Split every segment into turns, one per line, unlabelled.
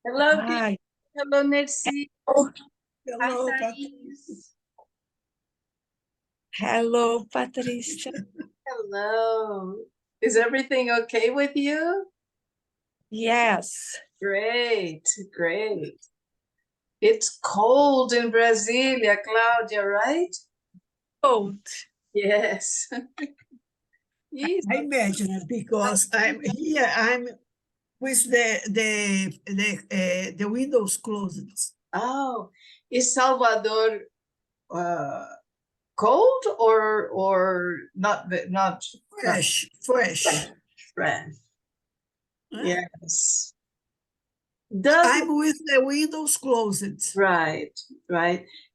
Hello,
Hi.
hello, Nancy.
Hello,
Hi,
Pat.
Thais.
Hello, Patricia.
Hello. Is everything okay with you?
Yes.
Great, great. It's cold in Brasilia, Claudia, right?
Cold.
Yes. Yes.
I imagine it because I'm here. I'm with the windows closed.
Oh, is Salvador cold or not
Fresh.
fresh?
Huh?
Yes. Does
I'm with the windows closed.
right.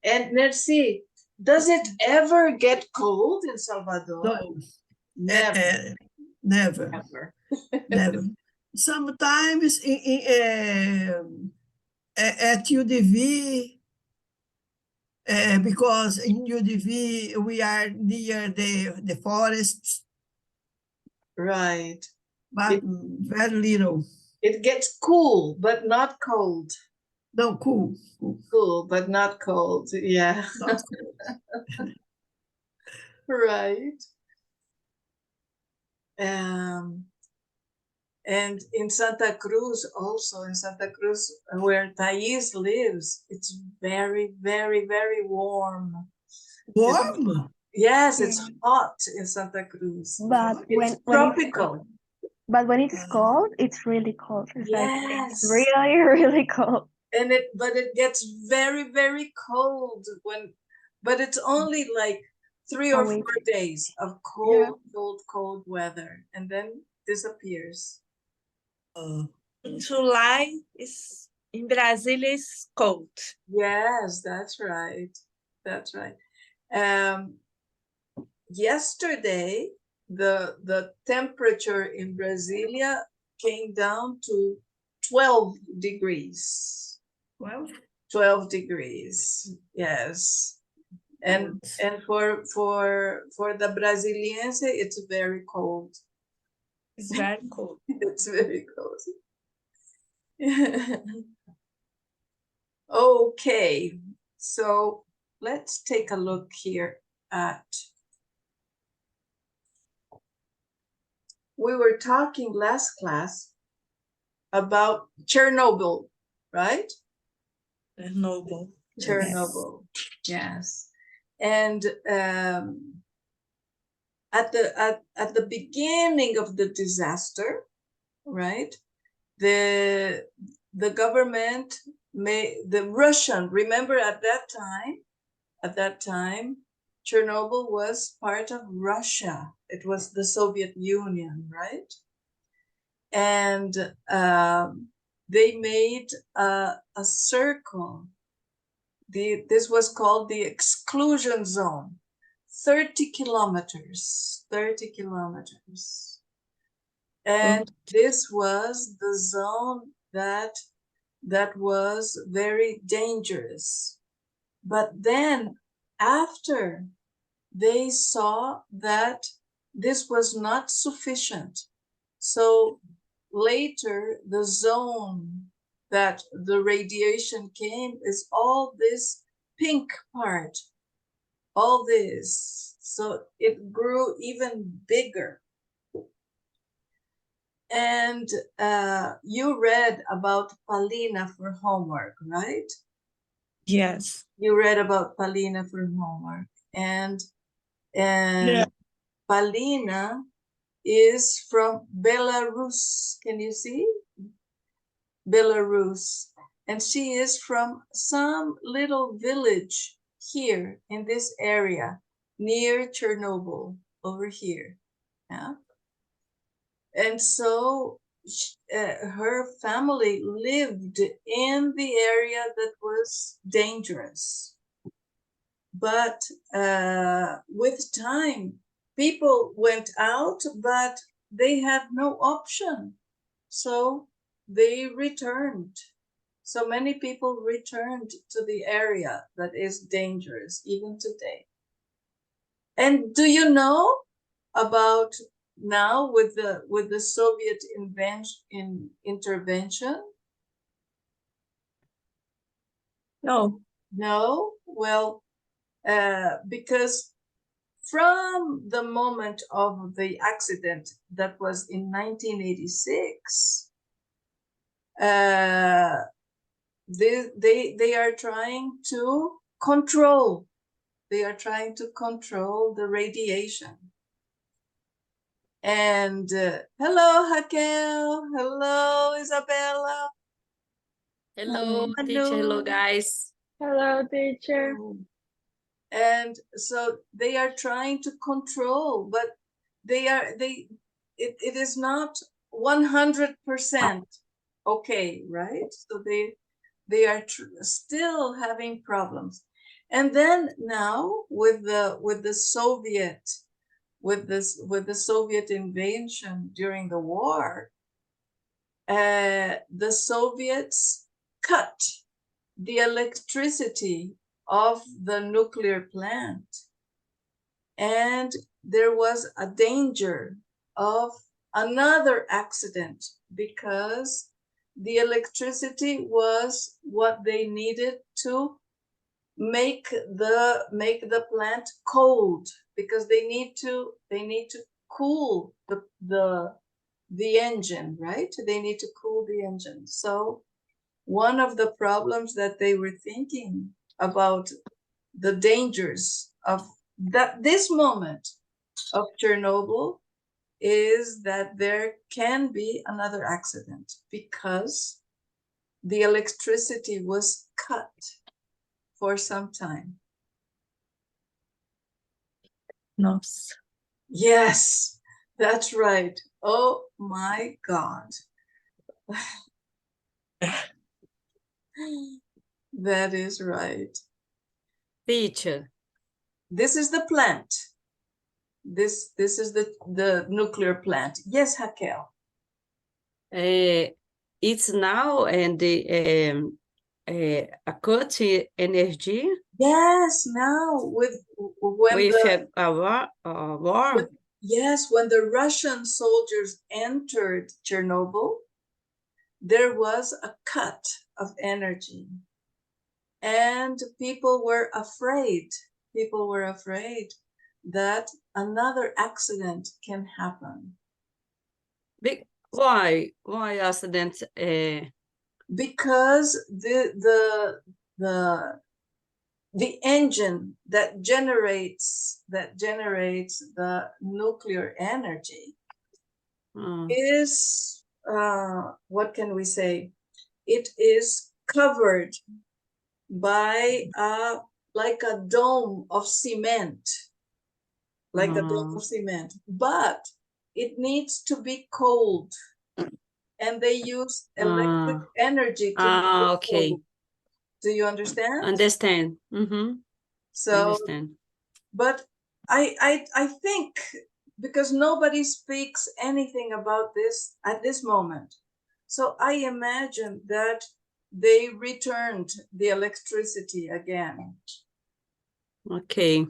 And let's see, does it ever get cold in Salvador?
No,
Never,
never,
ever.
never. Sometimes at UDV, because in UDV we are near the forests,
Right.
but very little.
It gets cool, but not cold.
No, cool.
Cool, but not cold. Yeah.
Not cool.
Right. And in Santa Cruz, also in Santa Cruz, where Thais lives, it's very, very, very warm.
Warm?
Yes, it's hot in Santa Cruz.
But
It's
when
tropical.
but when it's cold, it's really cold. It's like
Yes.
really, really cold.
And it gets very, very cold but it's only like 3 or 4 days of cold weather, and then disappears.
In July, in Brazil, is cold.
Yes, that's right. That's right. Yesterday, the temperature in Brasilia came down to 12 degrees. 12 degrees, yes. And for the Brasiliense, it's very cold.
It's very cold.
It's very cold. Okay, so let's take a look here at. We were talking last class about Chernobyl, right? Chernobyl, yes. And at the beginning of the disaster, right? The government remember at that time, Chernobyl was part of Russia. It was the Soviet Union, right? And they made a circle. This was called the exclusion zone. 30 kilometers. And this was the zone that was very dangerous. But then after they saw that this was not sufficient, so later the zone that the radiation came is all this pink part, all this. So it grew even bigger. And you read about Palina for homework, right?
Yes.
You read about Palina for homework. And Palina is from Belarus. Can you see? Belarus. And she is from some little village here in this area near Chernobyl, over here. Yeah. And so her family lived in the area that was dangerous. But with time, people went out, but they had no option. So they returned. So many people returned to the area that is dangerous even today. And do you know about now with the Soviet intervention?
No.
No? Well, because from the moment of the accident that was in 1986, they are trying to control. They are trying to control the radiation. And hello, Raquel. Hello, Isabella.
Hello, teacher. Hello, guys.
Hello, teacher.
And so they are trying to control, but it is not 100% okay, right? So they are still having problems. And then now with the Soviet invasion during the war, the Soviets cut the electricity of the nuclear plant, and there was a danger of another accident because the electricity was what they needed to make the plant cold, because they need to cool the engine, right? They need to cool the engine. So one of the problems that they were thinking about, the dangers of this moment of Chernobyl, is that there can be another accident because the electricity was cut for some time.
Nossa.
Yes, that's right. Oh my God. That is right.
Teacher,
This is the plant. This is the nuclear plant. Yes, Raquel.
it's now and the a cut energy
Yes, now when
with
the
a war.
yes, when the Russian soldiers entered Chernobyl, there was a cut of energy, and people were afraid. People were afraid that another accident can happen.
Why accident?
Because the engine that generates the nuclear energy is what can we say? It is covered by like a dome of cement, like a dome of cement, but it needs to be cold, and they use electric energy to make it
Okay.
cold. Do you understand?
Understand.
So,
Understand.
but I think, because nobody speaks anything about this at this moment, so I imagine that they returned the electricity again.
Okay.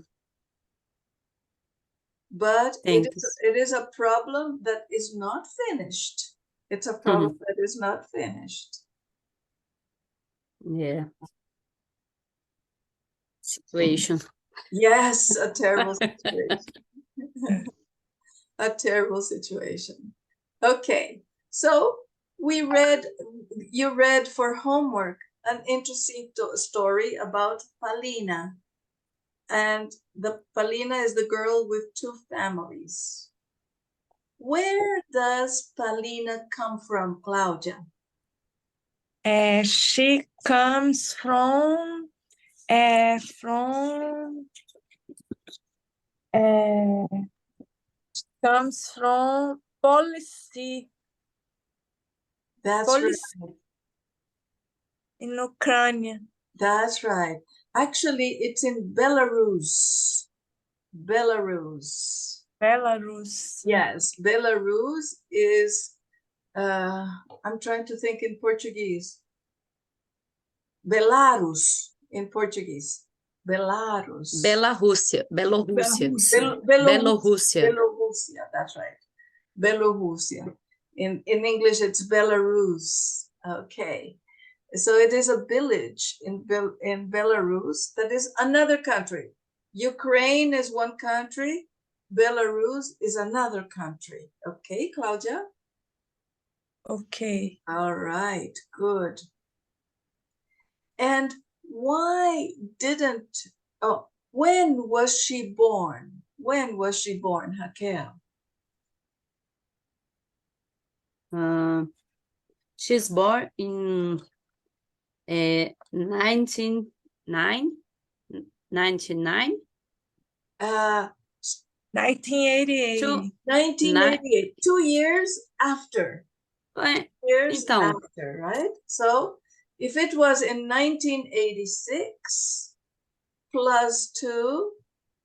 But
Thanks.
it is a problem that is not finished. It's a problem that is not finished.
Yeah. Situation.
Yes, a terrible situation. A terrible situation. Okay, so you read for homework an interesting story about Palina. And Palina is the girl with two families. Where does Palina come from, Claudia?
She comes from policy.
That's
Policy.
right.
In Ukraine.
That's right. Actually, it's in Belarus. Belarus.
Belarus.
Yes, Belarus is, I'm trying to think in Portuguese. Belarus in Portuguese. Belarus.
Belorússia. Belorússia.
Belarusia.
Belorússia.
Belarusia, that's right. Belarusia. In English, it's Belarus. Okay. So it is a village in Belarus that is another country. Ukraine is one country. Belarus is another country. Okay, Claudia?
Okay.
All right, good. And why didn't, when was she born? When was she born, Raquel?
She's born in 1999.
1988.
1988, 2 years after. Years
Então,
after, right? So if it was in 1986 plus 2,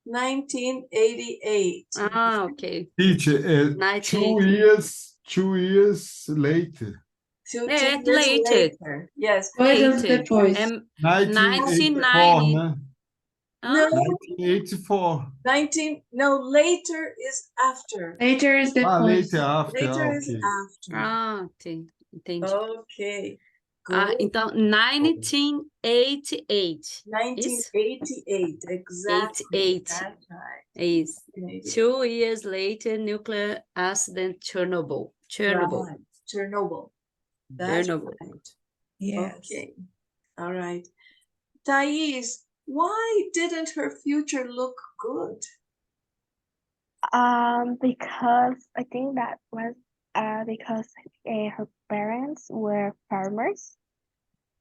1988.
ok.
Teacher,
1988.
2 years later.
Two
É,
years
later.
later. Yes.
Later.
depois.
1984, né?
No,
1984.
later is after.
Later is depois.
Later after.
Later is
Okay.
after.
Entendi.
Okay. Good.
Então, 1988.
1988, exactly.
88.
That's right.
É isso. 2 years later, nuclear accident, Chernobyl.
Right. Chernobyl. That's
Chernobyl.
right.
Yes.
Okay. All right. Thais, why didn't her future look good?
Because I think that was because her parents were farmers.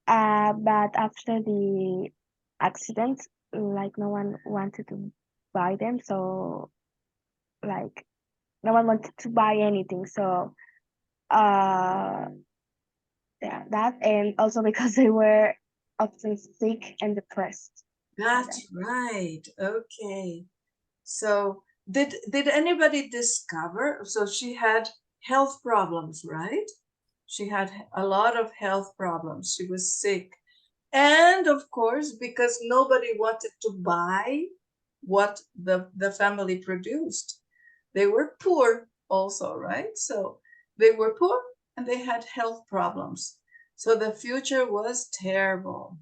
But after the accident, like no one wanted to buy them, so like no one wanted to buy anything. So yeah, that, and also because they were often sick and depressed.
That's right. Okay. So did anybody discover? So she had health problems, right? She had a lot of health problems. She was sick. And of course, because nobody wanted to buy what the family produced. They were poor also, right? So they were poor and they had health problems. So the future was terrible.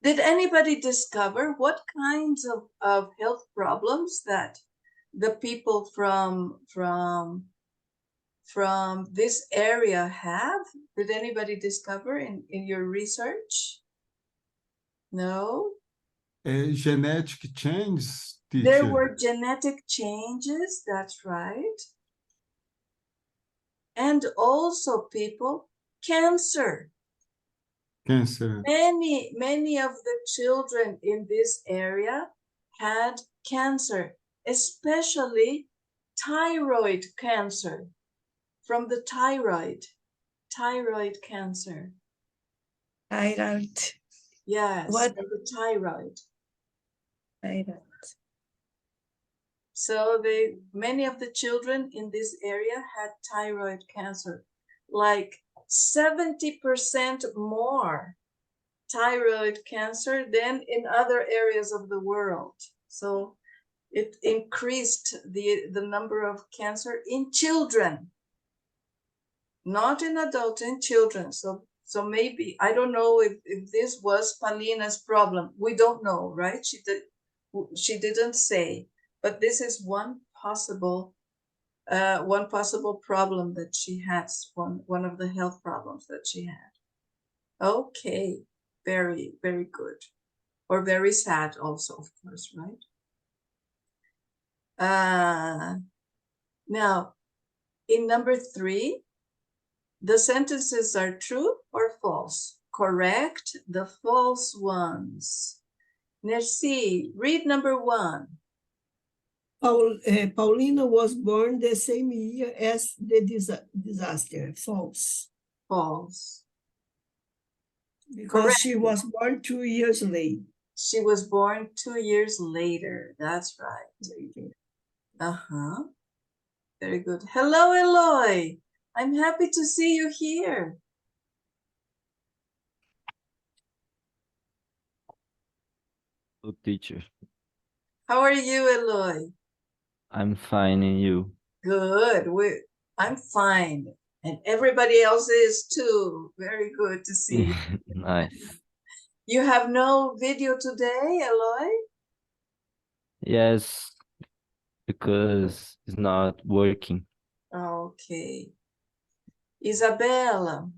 Did anybody discover what kinds of health problems that the people from this area have? Did anybody discover in your research? No?
Genetic changes, teacher.
There were genetic changes, that's right. And also people, cancer.
Cancer.
Many of the children in this area had cancer, especially thyroid cancer, from the thyroid cancer.
Thyroid.
Yes,
What?
from the thyroid.
Thyroid.
So many of the children in this area had thyroid cancer, like 70% more thyroid cancer than in other areas of the world. So it increased the number of cancer in children, not in adults, in children. So maybe, I don't know if this was Palina's problem. We don't know, right? She didn't say, but this is one possible problem that she has, one of the health problems that she had. Okay, very, very good. Or very sad also, of course, right? Now, in number 3, the sentences are true or false. Correct the false ones. Nercy, read number 1.
Paulina was born the same year as the disaster. False.
False.
Because
Correct.
she was born 2 years late.
She was born 2 years later. That's right. Uh-huh. Very good. Hello, Eloy. I'm happy to see you here.
Hello, teacher.
How are you, Eloy?
I'm fine, and you?
Good. I'm fine. And everybody else is too. Very good to see you.
Nice.
You have no video today, Eloy?
Yes, because it's not working.
Okay. Isabella,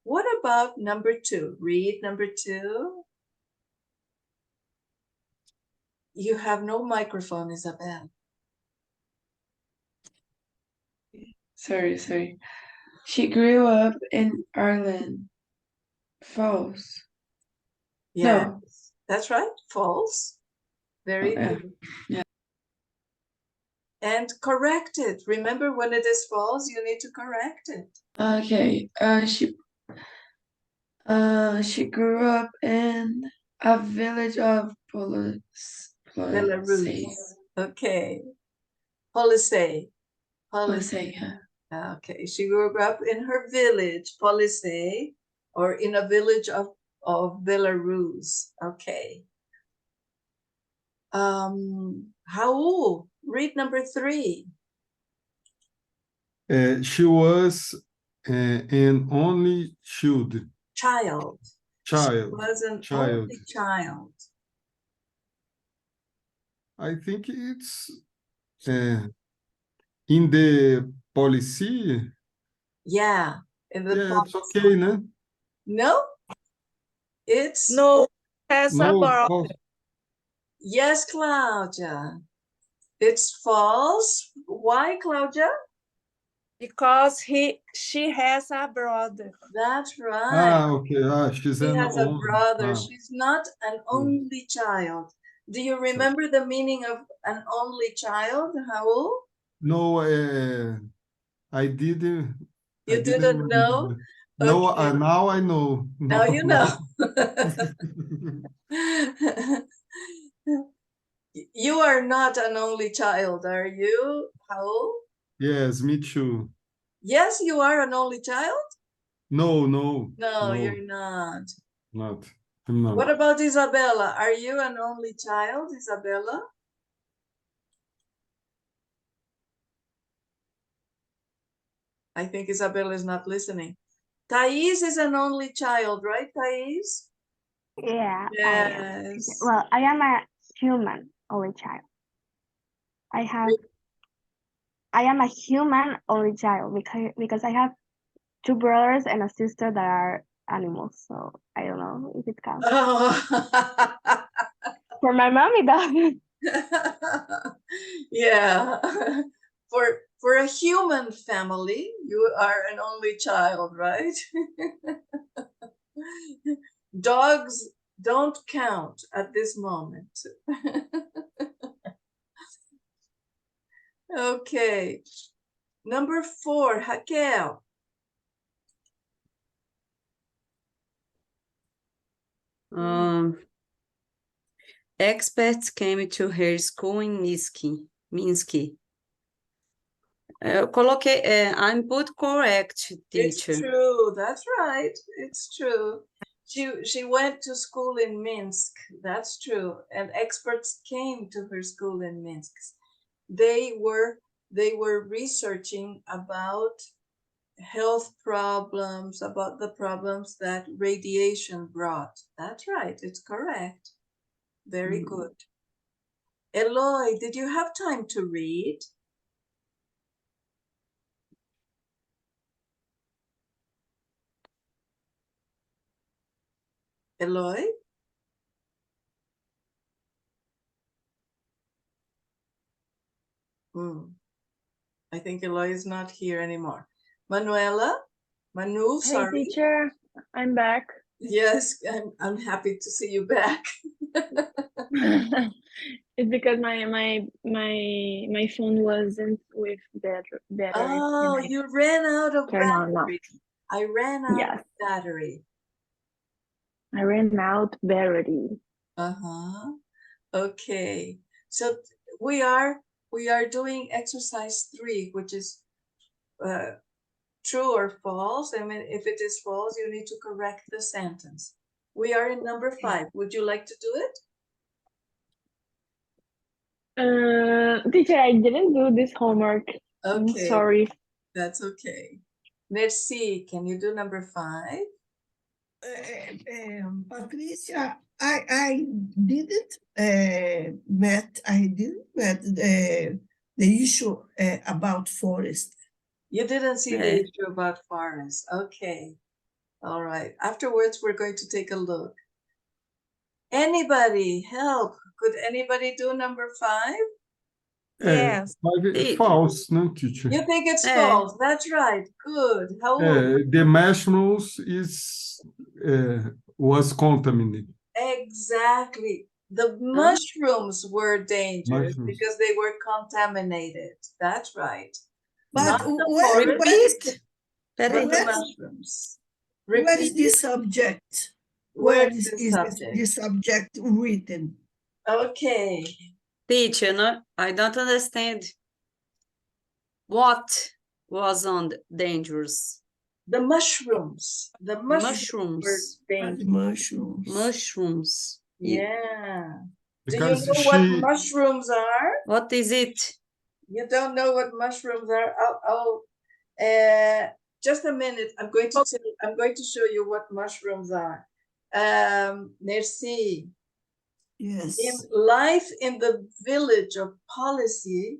what about number 2? Read number 2. You have no microphone, Isabella.
Sorry. She grew up in Ireland. False.
Yeah,
No.
that's right. False. Very
Yeah.
good. And correct it. Remember, when it is false, you need to correct it.
Okay. She grew up in a village of
Belarus. Okay. Police.
yeah.
Okay. She grew up in her village, Police, or in a village of Belarus. Okay. Raul, read number 3.
She was an only child.
Child. She was an only child.
I think it's in the policy.
Yeah. In the
Yeah, it's
policy.
okay, né?
No, it's
No, has a
No,
brother.
false.
yes, Claudia. It's false. Why, Claudia?
Because she has a brother.
That's right.
Okay. She's
She
an
has a
only.
brother. She's not an
Hmm.
only child. Do you remember the meaning of an only child, Raul?
No, I didn't.
You didn't know?
remember. No,
Okay.
now I know.
Now you know. You are not an only child, are you, Raul?
Yes, me too.
Yes, you are an only child?
No,
No, you're not.
not. I'm not.
What about Isabella? Are you an only child, Isabella? I think Isabella is not listening. Thais is an only child, right, Thais?
Yeah, I am.
Yes.
Well, I am a human only child. I am a human only child because I have 2 brothers and a sister that are animals. So I don't know if it counts.
Oh.
For my mom, it doesn't.
Yeah. For a human family, you are an only child, right? Dogs don't count at this moment. Okay. Number 4, Raquel.
Experts came to her school in Minsk. Eu coloquei, I'm put correct,
It's
teacher.
true. That's right. It's true. She went to school in Minsk. That's true. And experts came to her school in Minsk. They were researching about health problems, about the problems that radiation brought. That's right. It's correct. Very good. Eloy, did you have time to read? Eloy? I think Eloy is not here anymore. Manuela? Manu,
Hey,
sorry.
teacher, I'm back.
Yes, I'm happy to see you back.
It's because my phone wasn't with battery.
Oh,
and I
you ran out of
turn on now.
battery. I ran out
Yes,
of battery.
I ran out battery.
Uh-huh. Okay. So we are doing exercise 3, which is true or false. I mean, if it is false, you need to correct the sentence. We are in number 5. Would you like to do it?
Teacher, I didn't do this homework. I'm
Okay,
sorry.
that's okay. Merci, can you do number 5?
Patricia, I didn't met the issue about forest.
You didn't see the
Yeah.
issue about forest. Okay. All right. Afterwards, we're going to take a look. Anybody help? Could anybody do number 5?
Yes.
False, no, teacher?
You think it's
Eh.
false? That's right. Good. How
The mushrooms was contaminated.
exactly? The mushrooms were dangerous
Mushrooms.
because they were contaminated. That's right.
But
Not the
where,
forest,
where,
but
Peraí.
the
where,
mushrooms.
where is
Repeat.
the subject?
Where
Where
is the
is
subject?
the subject written?
Okay.
Teacher, no, I don't understand. What was on the dangerous?
The mushrooms. The mushrooms were
Mushrooms.
dangerous.
Mushrooms.
Mushrooms.
Yeah. Do you
Because
know what
she,
mushrooms are?
What is it?
You don't know what mushrooms are? Just a minute. I'm going to show you what mushrooms are. Merci.
Yes.
In life in the village of policy,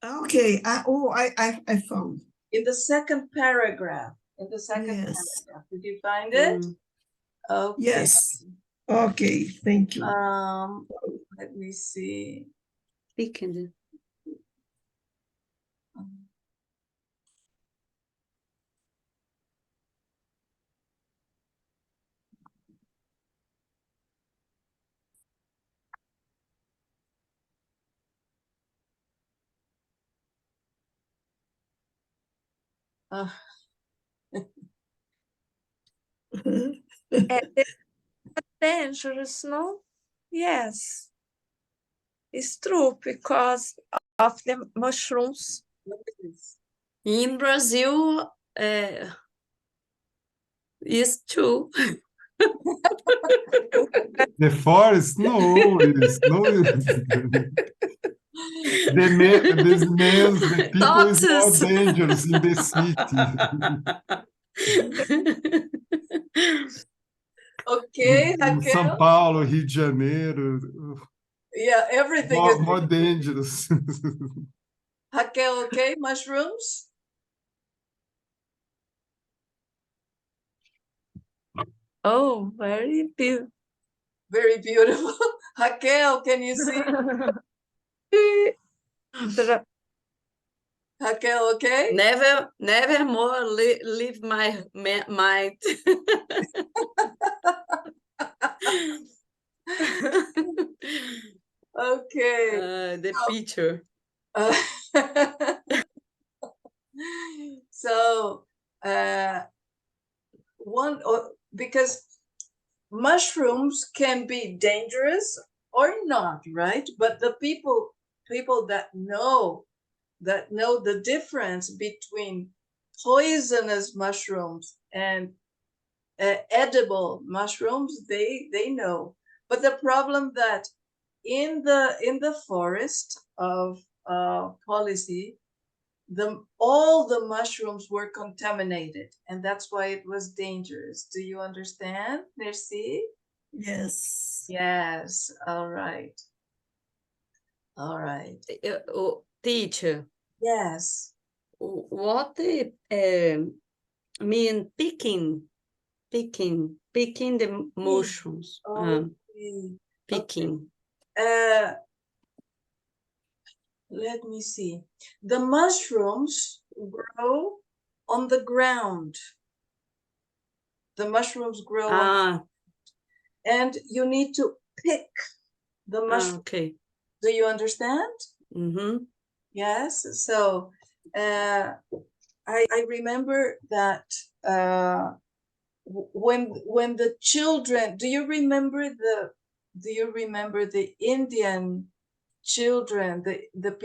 Okay. I found.
in the second paragraph.
Yes.
Paragraph. Did you find it?
Mm.
Okay.
Yes. Okay. Thank you.
Let me see.
Speaking.
It's dangerous, no? Yes. It's true because of the mushrooms.
What is this?
In Brazil, is true.
the forest, no, it's no. This means the people is more
Toxins.
dangerous in the city.
Okay,
In São
Raquel.
Paulo, Rio de Janeiro,
Yeah, everything
more,
is
more dangerous.
Raquel, okay, mushrooms?
Oh, very beautiful.
Very beautiful. Raquel, can you see? Raquel, okay?
Never more leave my mind.
Okay.
The picture.
So, because mushrooms can be dangerous or not, right? But the people that know the difference between poisonous mushrooms and edible mushrooms, they know. But the problem that in the forest of policy, all the mushrooms were contaminated, and that's why it was dangerous. Do you understand, Merci?
Yes.
Yes. All right. All right.
Teacher,
Yes.
what mean picking the mushrooms?
Okay.
Picking.
Let me see. The mushrooms grow on the ground. The mushrooms grow on, and you need to pick the mushroom.
Okay.
Do you understand?
Mm-hmm.
Yes. So I remember that when the children, do you remember the Indian children, the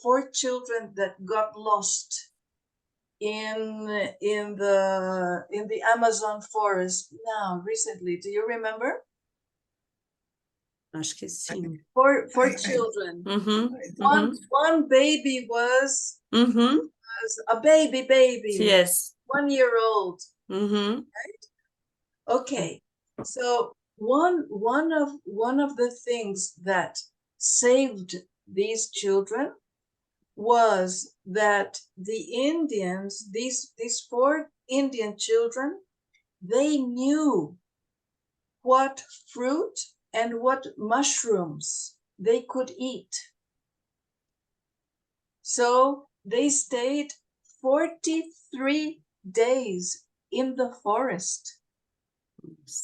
4 children that got lost in the Amazon forest now recently? Do you remember?
Acho que sim.
for
I-
children.
Uhum,
One baby was
uhum.
a baby,
Yes.
1 year old.
Uhum.
Okay, so one of the things that saved these children was that the Indians, these 4 Indian children, they knew what fruit and what mushrooms they could eat. So they stayed 43 days in the forest,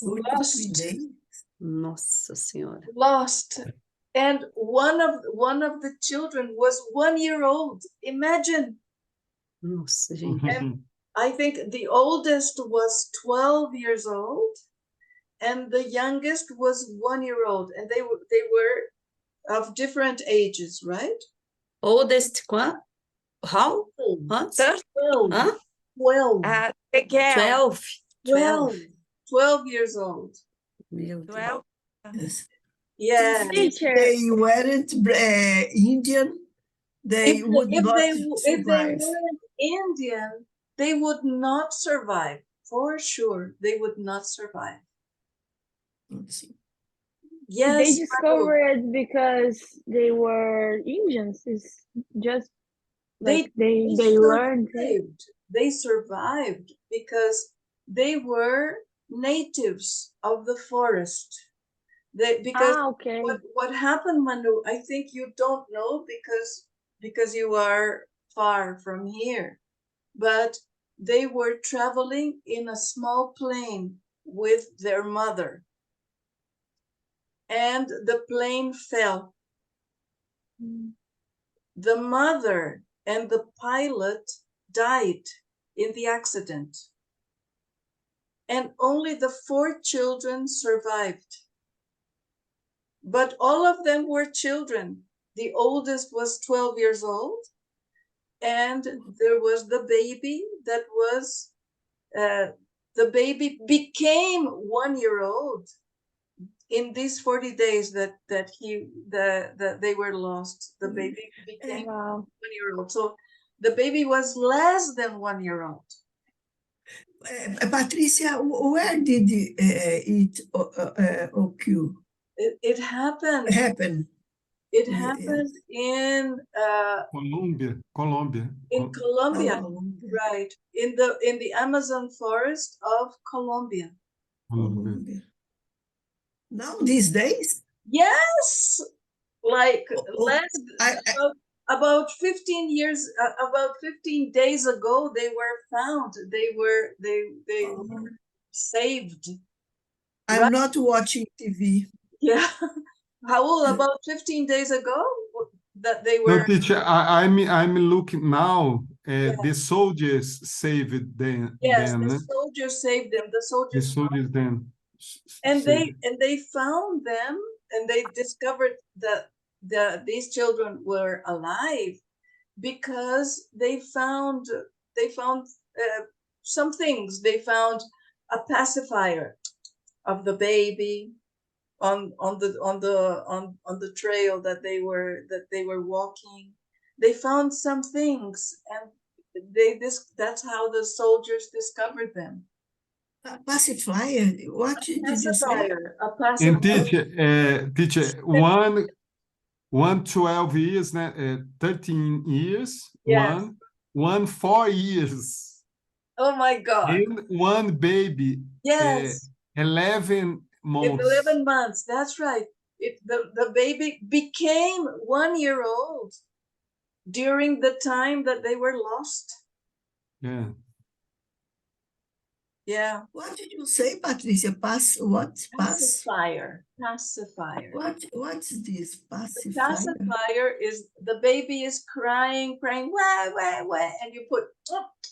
43 days.
Nossa Senhora.
lost. And one of the children was 1 year old. Imagine.
Nossa, gente.
And I think the oldest was 12 years old, and the youngest was 1 year old, and they were of different ages, right?
Oldest quant? How? What?
12.
Huh?
12.
Miguel,
12.
12 years old.
Meu Deus.
12.
Yes.
Yeah.
Teacher,
They weren't Indian, they would not
If they
survive.
weren't Indian, they would not survive. For sure, they would not survive.
Let's see.
Yes,
they
Manu,
discovered because they were Indians. It's just like they learned.
survived. They survived because they were natives of the forest. Because
Okay.
what happened, Manu, I think you don't know because you are far from here. But they were traveling in a small plane with their mother. And the plane fell. The mother and the pilot died in the accident. And only the 4 children survived. But all of them were children. The oldest was 12 years old. And there was the baby that was, the baby became 1 year old in these 40 days that they were lost. The baby became
Wow.
1 year old. So the baby was less than 1 year old.
Patricia, where did it occur?
It happened.
Happen?
It
Yeah,
happened in
Colombia.
Colombia,
Colombia.
right? In the Amazon forest of Colombia.
Colombia. Now these days?
Yes, like less
I-
about 15 years, about 15 days ago, they were found. They were saved.
I'm
Right.
not watching TV.
Yeah. How about 15 days ago that they
No,
were?
teacher, I'm looking now.
Yeah.
The soldiers saved them.
Yes,
them,
the
né?
soldiers saved them. The
The
soldiers
soldiers then.
and
saved.
they found them, and they discovered that these children were alive because they found some things. They found a pacifier of the baby on the trail that they were walking. They found some things, and that's how the soldiers discovered them.
A pacifier? What did you say?
Pacifier, a
And
pacifier.
teacher, one 12 years, né? 13 years,
Yes.
one 4 years,
Oh my God.
and one baby,
Yes.
11 months.
11 months. That's right. The baby became 1 year old during the time that they were lost.
Yeah.
Yeah.
What did you say, Patricia?
Pacifier.
What's this
The
pacifier?
pacifier is the baby is crying, wah, and you put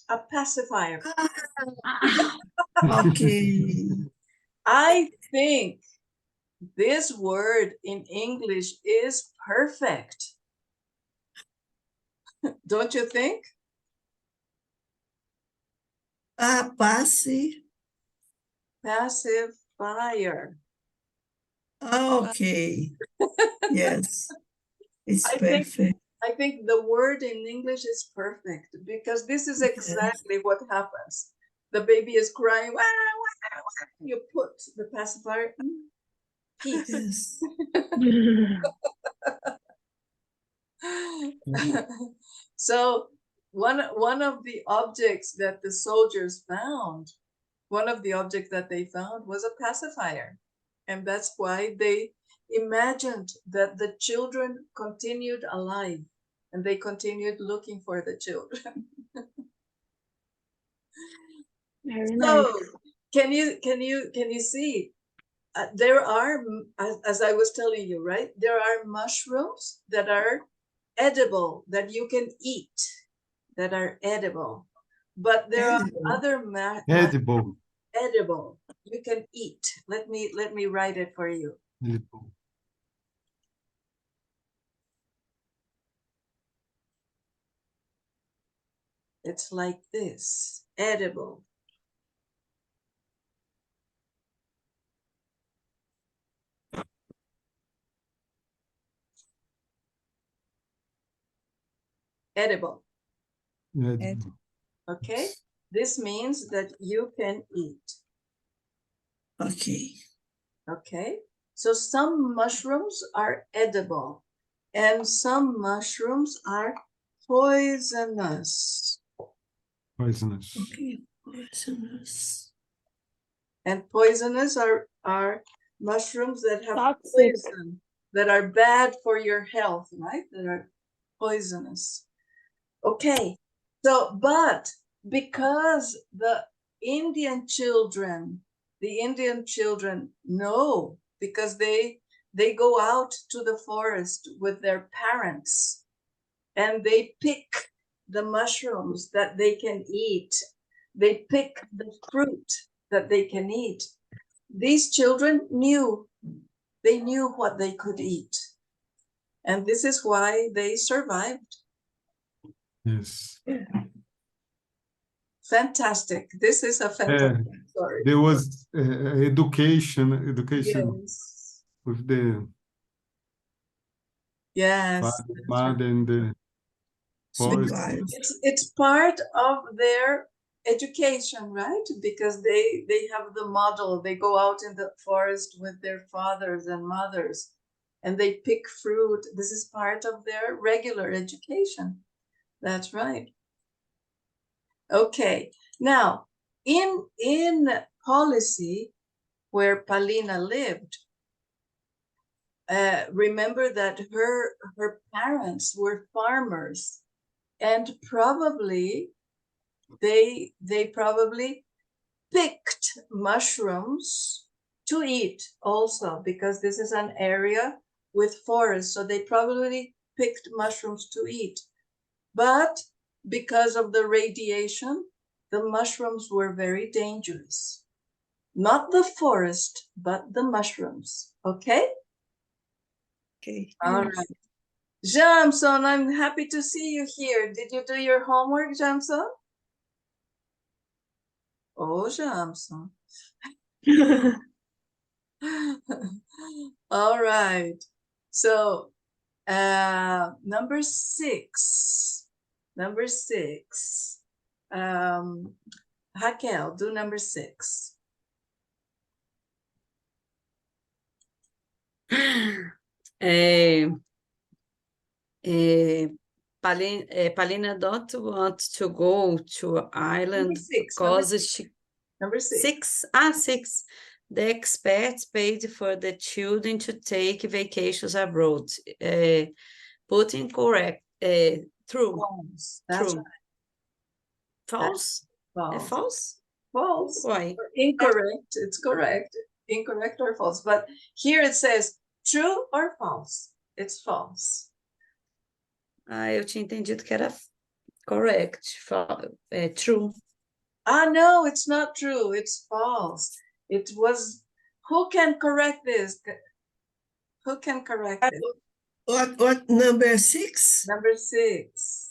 a pacifier.
Okay.
I think this word in English is perfect. Don't you think?
Pacifier.
Pacifier.
Okay. Yes, it's
I think
perfect.
I think the word in English is perfect because this is exactly what happens. The baby is crying, wah, wah, wah. You put the pacifier, peace.
Yes.
So one of the objects that the soldiers found, one of the objects that they found was a pacifier. And that's why they imagined that the children continued alive and they continued looking for the children.
Very
So
nice.
can you see there are, as I was telling you, right? There are mushrooms that are edible, that you can eat, that are edible. But there are
Edible.
other
Edible.
edible. You can eat. Let me write it for you.
Edible.
It's like this, edible. Edible.
Edible.
Okay, this means that you can eat.
Okay.
Okay, so some mushrooms are edible and some mushrooms are poisonous.
Poisonous.
Okay. Poisonous.
And poisonous are mushrooms that have
Toxic.
poison, that are bad for your health, right? That are poisonous. Okay, so, but because the Indian children know, because they go out to the forest with their parents and they pick the mushrooms that they can eat. They pick the fruit that they can eat. These children knew, they knew what they could eat. And this is why they survived.
Yes.
Fantastic. This is a fantastic story.
There was education
Yes.
with the
Yes.
father,
That's right.
mother, and the forest.
Survive.
It's part of their education, right? Because they have the model. They go out in the forest with their fathers and mothers and they pick fruit. This is part of their regular education. That's right. Okay. Now, in Policy, where Palina lived, remember that her parents were farmers, and probably they probably picked mushrooms to eat also, because this is an area with forests, so they probably picked mushrooms to eat. But because of the radiation, the mushrooms were very dangerous. Not the forest, but the mushrooms. Okay?
Okay.
All right. Jamson, I'm happy to see you here. Did you do your homework, Jamson? Oh, Jamson. All right. So, number six. Number six. Raquel, do number six.
Palina don't want to go to Ireland because she
Number six.
Six. The experts paid for the children to take vacations abroad. Putting correct. True.
False. That's
True.
right.
False?
False.
False?
False.
Why?
Or incorrect. It's correct. Incorrect or false. But here it says true or false. It's false.
Eu tinha entendido que era correct. True.
No, it's not true. It's false. It was. Who can correct this? Who can correct it?
What number 6?
Number six.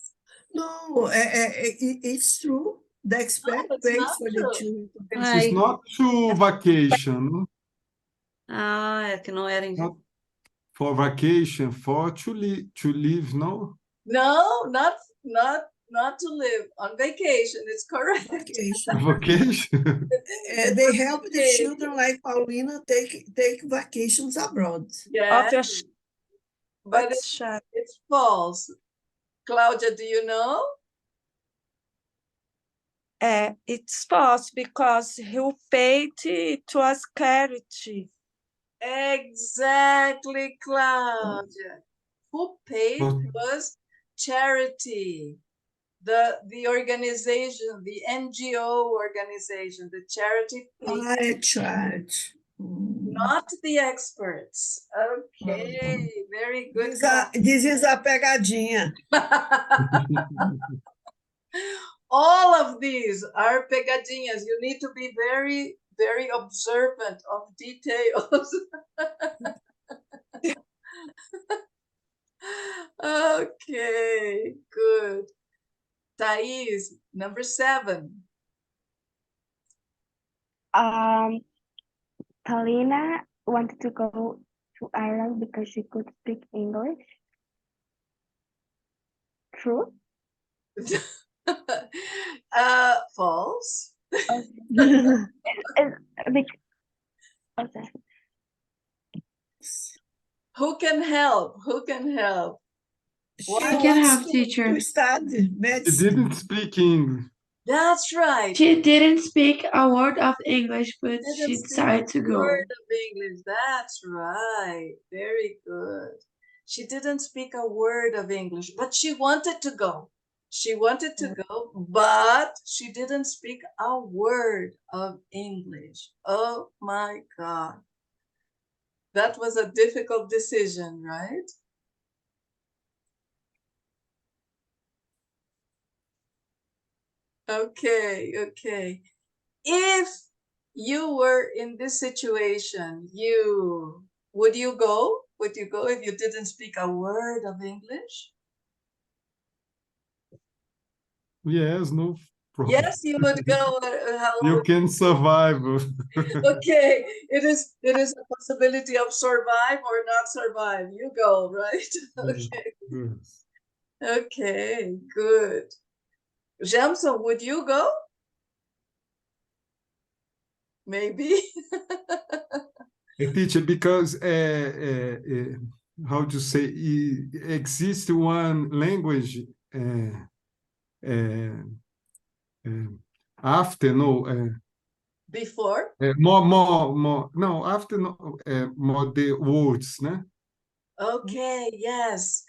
No, it's true. The expert
it's
paid
not
for the
true.
children.
It's not to vacation.
Ah, é que não era em...
Not for vacation, for to live, no?
No, not to live. On vacation, it's correct.
Vacation.
Vacation?
They help the
Okay.
children like Paulina take vacations abroad.
Yeah,
Of your
but
what's shy?
it's false. Claudia, do you know?
It's false because he paid to us charity.
Exactly, Claudia. Who paid
But
was charity. The organization, the NGO organization, the charity paid,
I charge.
not the experts. Okay, very good.
This is a pegadinha.
All of these are pegadinhas. You need to be very, very observant of details. Okay, good. Thais, number 7.
Paulina wanted to go to Ireland because she could speak English. True?
False.
Okay.
Who can help? Who can help?
She
I can
wants
help, teacher.
to study
she
medicine.
didn't speak English.
That's right.
She didn't speak a word of English, but
Didn't
she
speak
decided to
a
go.
word of English. That's right. Very good. She didn't speak a word of English, but she wanted to go. She wanted to go, but she didn't speak a word of English. Oh my God. That was a difficult decision, right? Okay, okay. If you were in this situation, would you go? Would you go if you didn't speak a word of English?
Yes, no problem.
Yes, you would go.
You can survive.
Okay, it is a possibility of survive or not survive. You go, right? Okay,
Yes.
okay, good. Jamson, would you go? Maybe.
Teacher, because how to say, exists one language after, no,
Before?
more, no, after, no, more the words, né?
Okay, yes.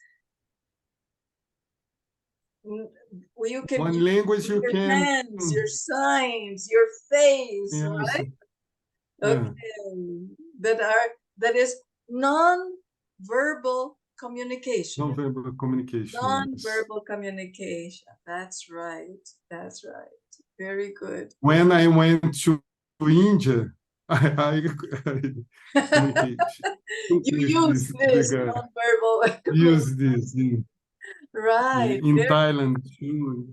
You can
One
use
language you
your
can,
hands, your signs, your face,
yes,
right?
yeah,
Okay. That is non-verbal communication.
non-verbal communication, yes.
Non-verbal communication. That's right. That's right. Very good.
When I went to India, I communicate.
You use this non-verbal
Use this
right.
in Thailand too.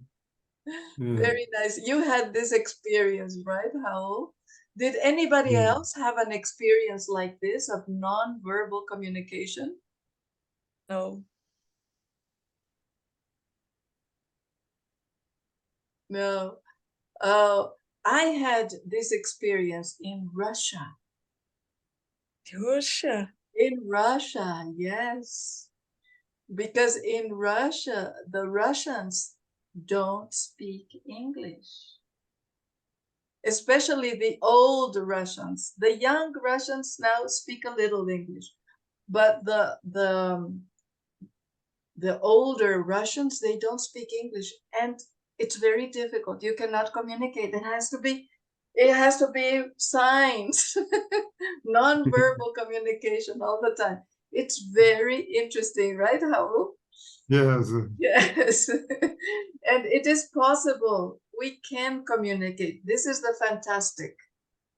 Yeah.
Very nice. You had this experience, right, Raul? Did anybody
Yeah.
else have an experience like this of non-verbal communication?
No.
No. I had this experience in Russia.
Russia.
In Russia, yes. Because in Russia, the Russians don't speak English. Especially the old Russians. The young Russians now speak a little English. But the older Russians, they don't speak English. And it's very difficult. You cannot communicate. It has to be signs, non-verbal communication all the time. It's very interesting, right, Raul?
Yes.
Yes. And it is possible. We can communicate. This is the fantastic,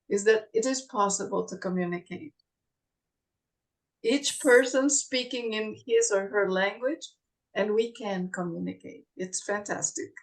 is that it is possible to communicate. Each person speaking in his or her language, and we can communicate. It's fantastic.